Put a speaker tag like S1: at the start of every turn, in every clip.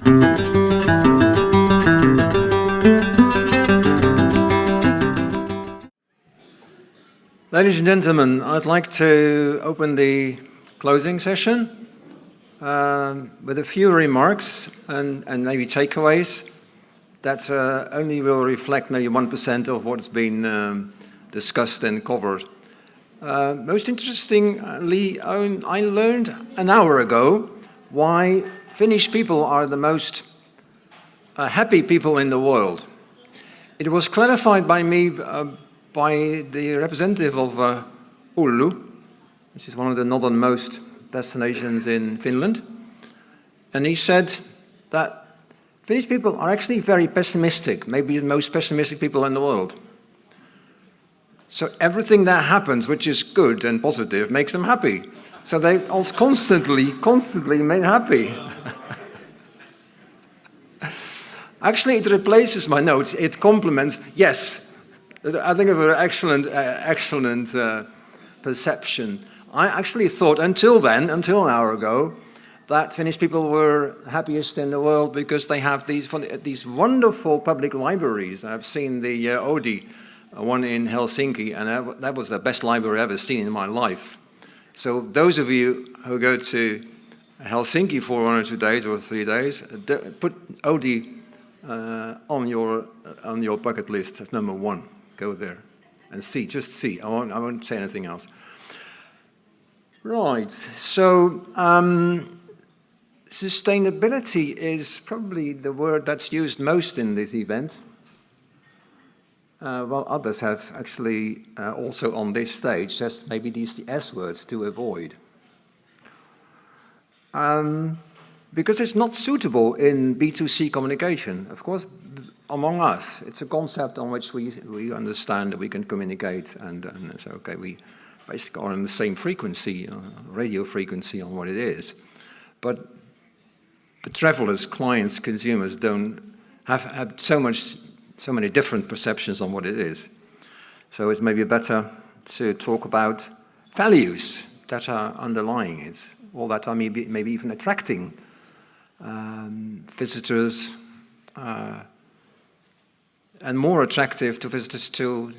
S1: Ladies and gentlemen, I'd like to open the closing session with a few remarks and maybe takeaways that only will reflect maybe 1% of what's been discussed and covered. Most interestingly, I learned an hour ago why Finnish people are the most happy people in the world. It was clarified by me by the representative of Oulu, which is one of the northernmost destinations in Finland. And he said that Finnish people are actually very pessimistic, maybe the most pessimistic people in the world. So everything that happens, which is good and positive, makes them happy. So they also constantly made happy. Actually, it replaces my notes. It complements, yes. I think of an excellent perception. I actually thought until an hour ago, that Finnish people were happiest in the world because they have these wonderful public libraries. I've seen the Oodi, one in Helsinki, and that was the best library I've ever seen in my life. So those of you who go to Helsinki for 1 or 2 days or 3 days, put Oodi on your bucket list as number 1. Go there and see, just see. I won't say anything else. Right, so sustainability is probably the word that's used most in this event. While others have actually also on this stage just maybe the S words to avoid. Because it's not suitable in B2C communication. Of course, among us, it's a concept on which we understand that we can communicate and so, okay, we basically are on the same frequency, radio frequency on what it is. But travelers, clients, consumers don't have so many different perceptions on what it is. So it's maybe better to talk about values that are underlying it, or that are maybe even attracting visitors, and more attractive to visitors to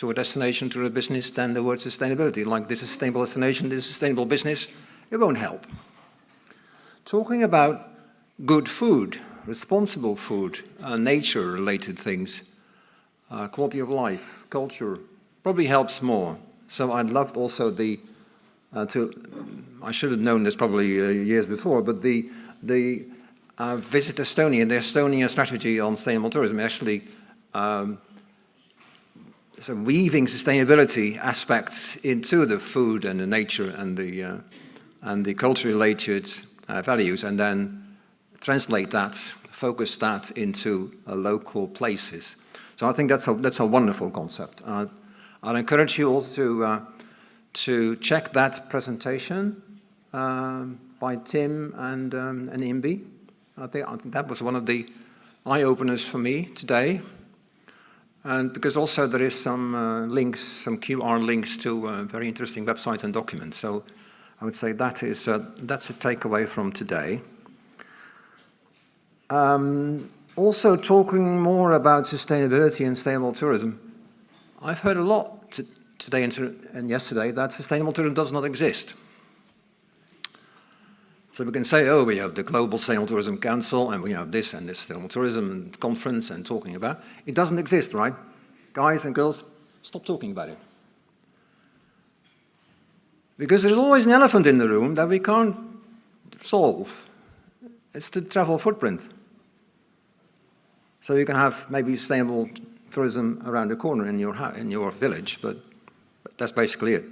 S1: a destination, to a business, than the word sustainability. Like, this is a sustainable destination, this is a sustainable business, it won't help. Talking about good food, responsible food, nature-related things, quality of life, culture, probably helps more. So I'd loved also I should have known this probably years before, but the Visit Estonia, the Estonia strategy on sustainable tourism, actually so weaving sustainability aspects into the food and the nature and the culture-related values, and then translate that, focus that into local places. So I think that's a wonderful concept. I'll encourage you also to check that presentation by Tim and Imbi. I think that was one of the eye-openers for me today. And because also there is some links, some QR links to very interesting websites and documents. So I would say that's a takeaway from today. Also talking more about sustainability and sustainable tourism, I've heard a lot today and yesterday that sustainable tourism does not exist. So we can say, oh, we have the Global Sustainable Tourism Council, and we have this and this sustainable tourism conference and talking about. It doesn't exist, right? Guys and girls, stop talking about it. Because there's always an elephant in the room that we can't solve. It's the travel footprint. So you can have maybe sustainable tourism around the corner in your village, but that's basically it.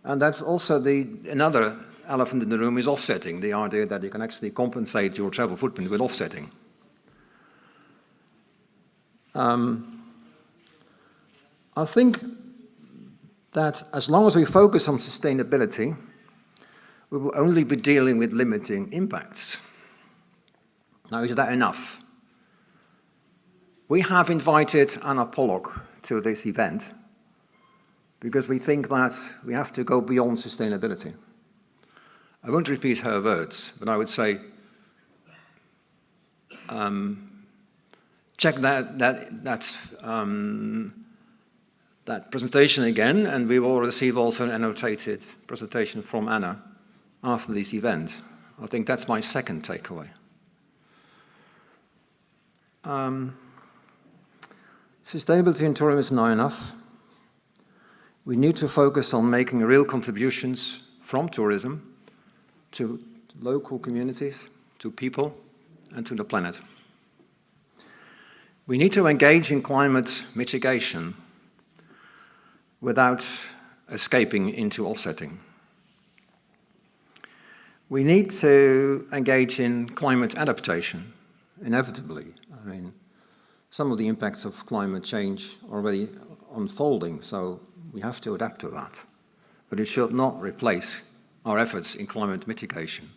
S1: And that's also another elephant in the room is offsetting, the idea that you can actually compensate your travel footprint with offsetting. I think that as long as we focus on sustainability, we will only be dealing with limiting impacts. Now, is that enough? We have invited Anna Pollock to this event because we think that we have to go beyond sustainability. I won't repeat her words, but I would say check that presentation again, and we will receive also an annotated presentation from Anna after this event. I think that's my second takeaway. Sustainability in tourism is not enough. We need to focus on making real contributions from tourism to local communities, to people, and to the planet. We need to engage in climate mitigation without escaping into offsetting. We need to engage in climate adaptation, inevitably. I mean, some of the impacts of climate change are already unfolding, so we have to adapt to that. But it should not replace our efforts in climate mitigation.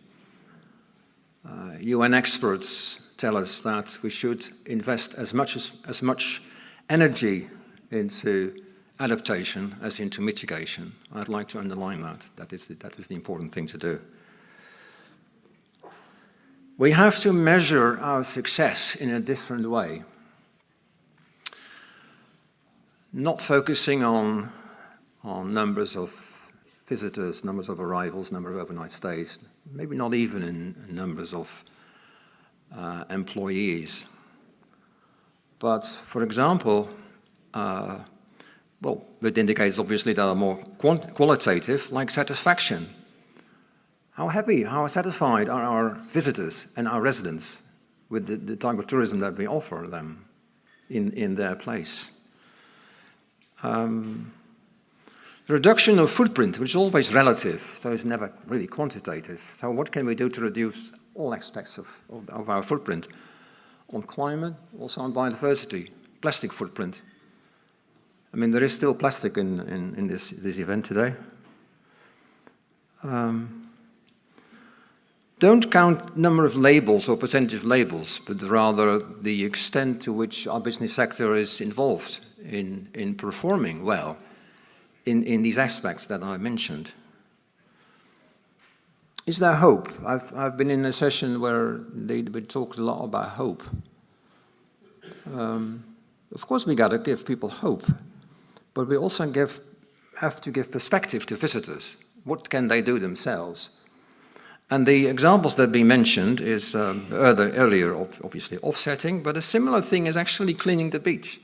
S1: UN experts tell us that we should invest as much energy into adaptation as into mitigation. I'd like to underline that. That is the important thing to do. We have to measure our success in a different way. Not focusing on numbers of visitors, numbers of arrivals, number of overnight stays, maybe not even in numbers of employees. But, for example, well, it indicates obviously that are more qualitative, like satisfaction. How happy, how satisfied are our visitors and our residents with the type of tourism that we offer them in their place? The reduction of footprint, which is always relative, so it's never really quantitative. So what can we do to reduce all aspects of our footprint? On climate, also on biodiversity, plastic footprint. I mean, there is still plastic in this event today. Don't count number of labels or percentage of labels, but rather the extent to which our business sector is involved in performing well in these aspects that I mentioned. Is there hope? I've been in a session where we talked a lot about hope. Of course, we got to give people hope, but we also have to give perspective to visitors. What can they do themselves? And the examples that we mentioned is earlier, obviously, offsetting, but a similar thing is actually cleaning the beach.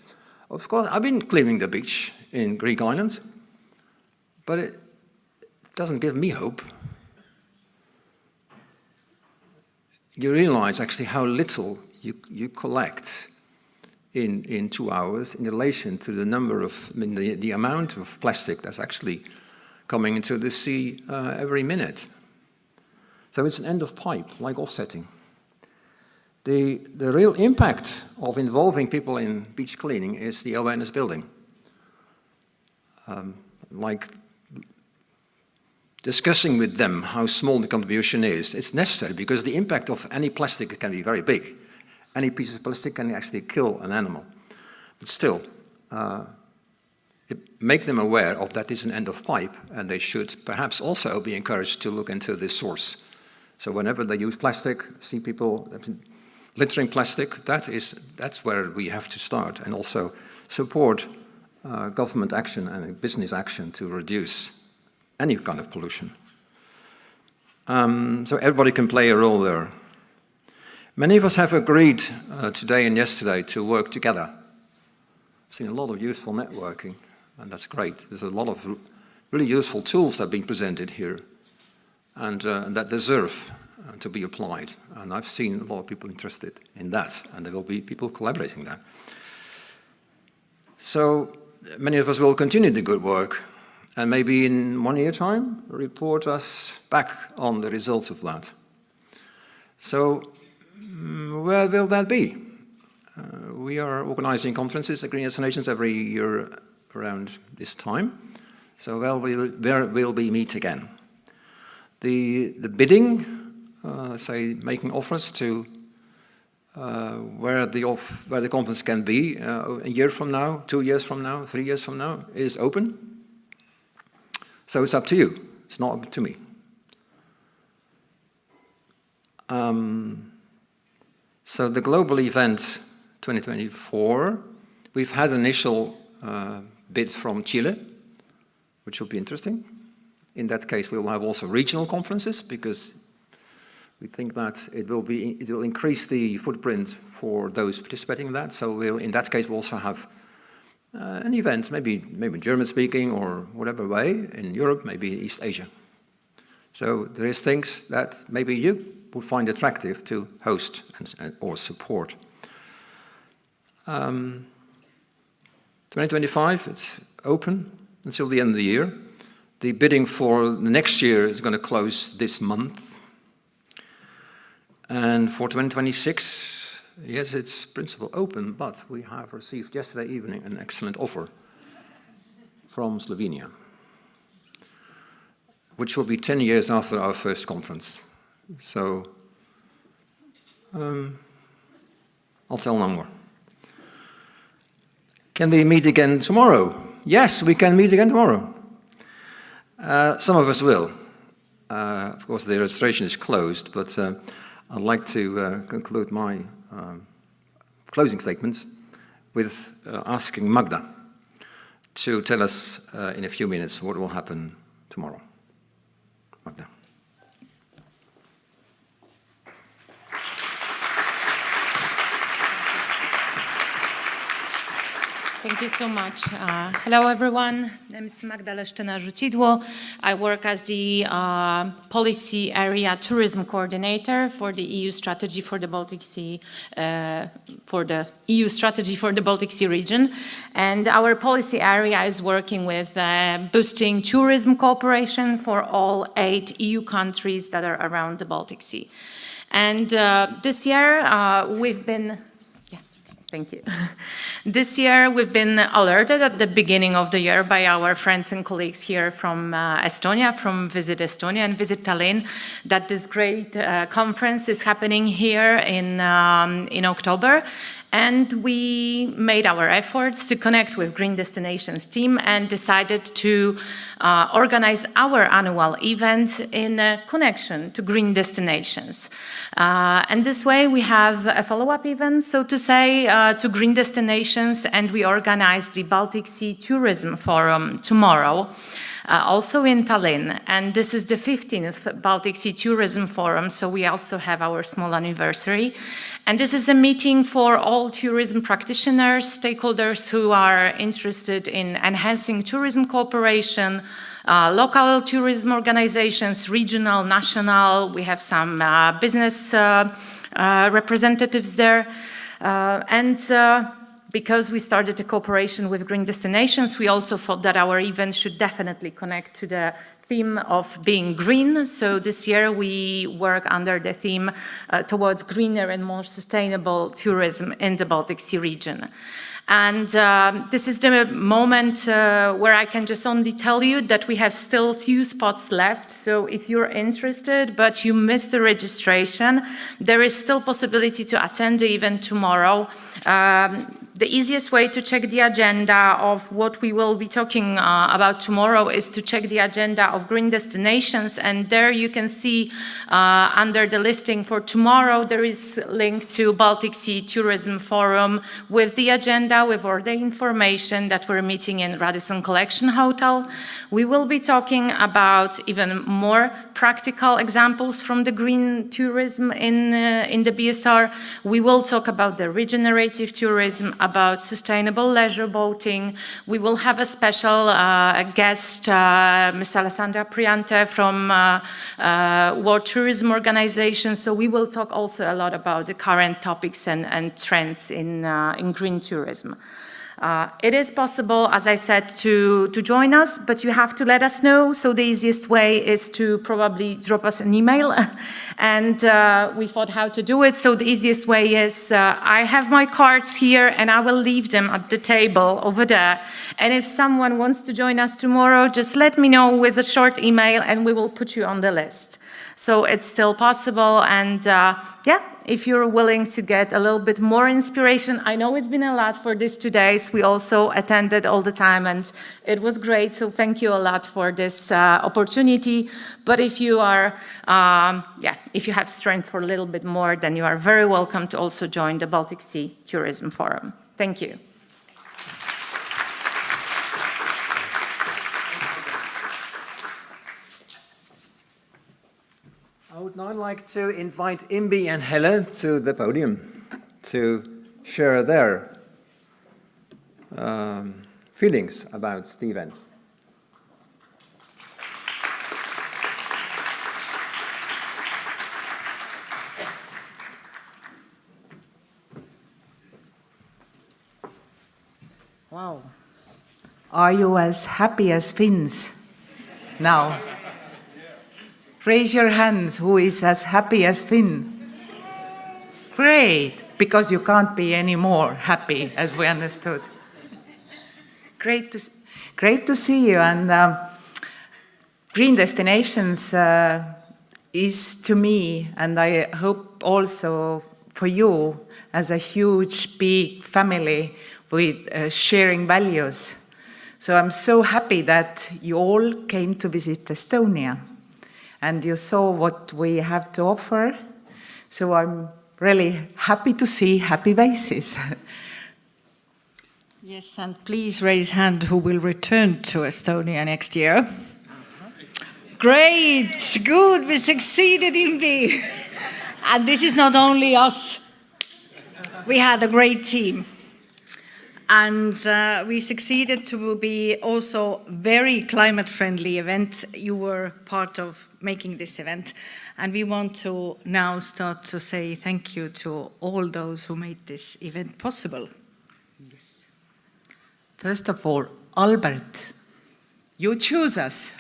S1: Of course, I've been cleaning the beach in Greek islands, but it doesn't give me hope. You realize actually how little you collect in 2 hours in relation to the number of, I mean, the amount of plastic that's actually coming into the sea every minute. So it's an end of pipe, like offsetting. The real impact of involving people in beach cleaning is the awareness building. Like discussing with them how small the contribution is. It's necessary because the impact of any plastic can be very big. Any piece of plastic can actually kill an animal. But still, make them aware of that is an end of pipe, and they should perhaps also be encouraged to look into this source. So whenever they use plastic, see people littering plastic, that's where we have to start, and also support government action and business action to reduce any kind of pollution. So everybody can play a role there. Many of us have agreed today and yesterday to work together. I've seen a lot of useful networking, and that's great. There's a lot of really useful tools that have been presented here, and that deserve to be applied. And I've seen a lot of people interested in that, and there will be people collaborating there. So many of us will continue the good work, and maybe in 1 year's time, report us back on the results of that. So where will that be? We are organizing conferences at Green Destinations every year around this time. So where will we meet again? The bidding, say making offers to where the conference can be a year from now, 2 years from now, 3 years from now, is open. So it's up to you. It's not up to me. So the global event 2024, we've had initial bid from Chile, which will be interesting. In that case, we will have also regional conferences because we think that it will increase the footprint for those participating in that. So in that case, we'll also have an event, maybe German speaking or whatever way in Europe, maybe East Asia. So there is things that maybe you would find attractive to host or support. 2025, it's open until the end of the year. The bidding for the next year is going to close this month. And for 2026, yes, it's principal open, but we have received yesterday evening an excellent offer from Slovenia, which will be 10 years after our first conference. So I'll tell no more. Can we meet again tomorrow? Yes, we can meet again tomorrow. Some of us will. Of course, the registration is closed, but I'd like to conclude my closing statements with asking Magda to tell us in a few minutes what will happen tomorrow. Magda.
S2: Thank you so much. Hello, everyone. My name is Magda Leszczyna-Rzucidło. I work as the Policy Area Tourism Coordinator for the EU Strategy for the Baltic Sea, region. And our policy area is working with boosting tourism cooperation for all 8 EU countries that are around the Baltic Sea. And this year we've been Thank you. This year, we've been alerted at the beginning of the year by our friends and colleagues here from Estonia, from Visit Estonia and Visit Tallinn, that this great conference is happening here in October. And we made our efforts to connect with Green Destinations team and decided to organize our annual event in connection to Green Destinations. And this way we have a follow-up event, so to say, to Green Destinations, and we organize the Baltic Sea Tourism Forum tomorrow. Also in Tallinn, and this is the 15th Baltic Sea Tourism Forum, so we also have our small anniversary. And this is a meeting for all tourism practitioners, stakeholders who are interested in enhancing tourism cooperation, local tourism organizations, regional, national. We have some business representatives there. Because we started a cooperation with Green Destinations, we also thought that our event should definitely connect to the theme of being green. So this year we work under the theme towards greener and more sustainable tourism in the Baltic Sea region. And this is the moment where I can just only tell you that we have still few spots left. So if you're interested, but you missed the registration, there is still possibility to attend the event tomorrow. The easiest way to check the agenda of what we will be talking about tomorrow is to check the agenda of Green Destinations, and there you can see under the listing for tomorrow there is a link to Baltic Sea Tourism Forum with the agenda, with all the information that we're meeting in Radisson Collection Hotel. We will be talking about even more practical examples from the green tourism in the BSR. We will talk about the regenerative tourism, about sustainable leisure boating. We will have a special guest, Ms. Alessandra Priante from World Tourism Organization. So we will talk also a lot about the current topics and trends in green tourism. It is possible, as I said, to join us, but you have to let us know. So the easiest way is to probably drop us an email. And we thought how to do it. So the easiest way is I have my cards here and I will leave them at the table over there. And if someone wants to join us tomorrow, just let me know with a short email and we will put you on the list. So it's still possible, and yeah, if you're willing to get a little bit more inspiration, I know it's been a lot for these 2 days. We also attended all the time and it was great. So thank you a lot for this opportunity. But if you are, if you have strength for a little bit more, then you are very welcome to also join the Baltic Sea Tourism Forum. Thank you.
S1: I would now like to invite Imbi and Helle to the podium to share their feelings about the event.
S3: Wow. Are you as happy as Finns now? Raise your hand who is as happy as Finn. Great, because you can't be any more happy, as we understood. Great to see you. And Green Destinations is to me, and I hope also for you, as a huge, big family with sharing values. So I'm so happy that you all came to visit Estonia. And you saw what we have to offer. So I'm really happy to see happy faces.
S4: Yes, and please raise hand who will return to Estonia next year. Great, good, we succeeded, Imbi. And this is not only us. We had a great team. And we succeeded to be also very climate-friendly event. You were part of making this event. And we want to now start to say thank you to all those who made this event possible.
S3: Yes. First of all, Albert, you choose us.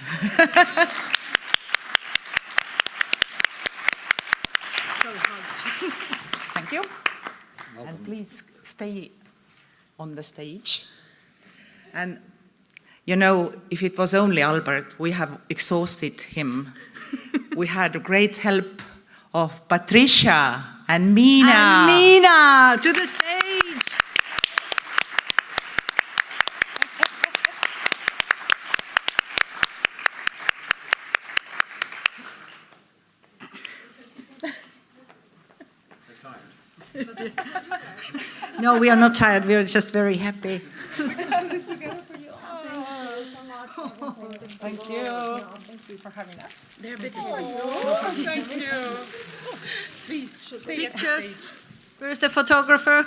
S3: Thank you. Welcome. And please stay on the stage. And you know, if it was only Albert, we have exhausted him. We had great help of Patricia and Mina.
S4: And Mina, to the stage. No, we are not tired. We are just very happy.
S2: We just put this together for you. Thank you. Thank you for having us.
S4: They're a bit
S2: Thank you. Please,
S4: pictures. Where's the photographer?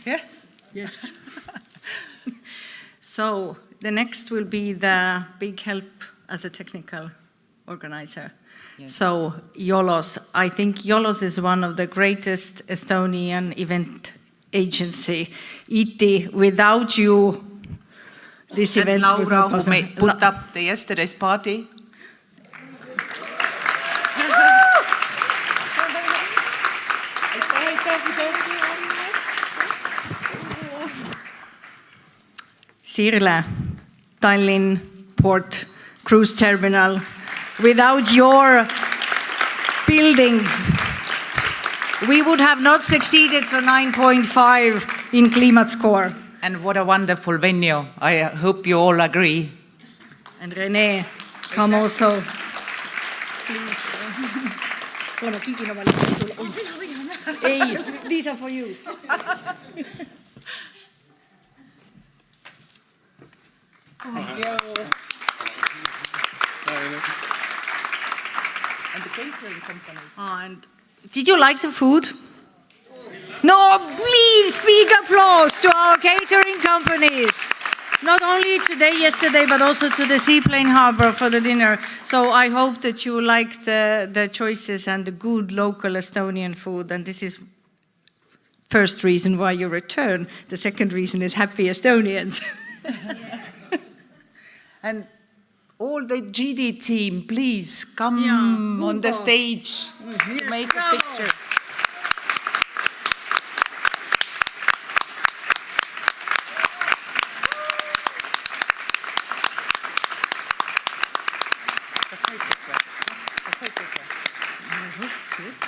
S3: Yeah?
S4: Yes. So the next will be the big help as a technical organizer. Yes. So YOLOS, I think YOLOS is one of the greatest Estonian event agency. Iti, without you, this
S3: and
S4: event
S3: Laura,
S4: was not
S3: who
S4: possible.
S3: put up the yesterday's party.
S4: Sirle, Tallinn Port Cruise Terminal. Without your building, we would have not succeeded to 9.5 in climate score.
S3: And what a wonderful venue. I hope you all agree.
S4: And René, come also. Please. Hey, these are for you.
S3: Thank you. And the catering companies.
S4: And did you like the food? No, please, big applause to our catering companies. Not only today, yesterday, but also to the Seaplane Harbour for the dinner. So I hope that you like the choices and the good local Estonian food. And this is first reason why you return. The second reason is happy Estonians.
S3: And all the GD team, please come on the stage to make a picture.
S4: Yes,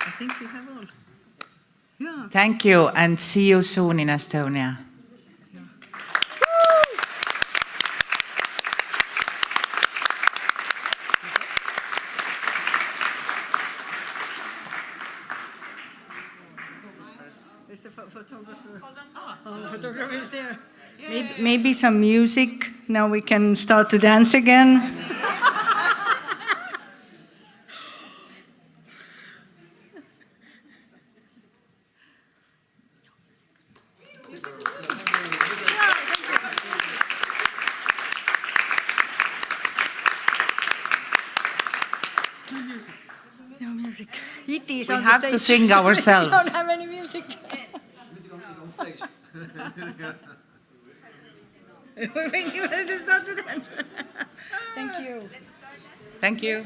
S4: I think we have all. Yeah.
S3: Thank you, and see you soon in Estonia.
S4: There's a photographer. Oh, the photographer is there. Maybe some music. Now we can start to dance again. No music. E.T. is
S3: We
S4: on the
S3: have to
S4: stage.
S3: sing ourselves.
S4: We don't have any music. We're waiting for them to start to dance. Thank you.
S3: Thank you.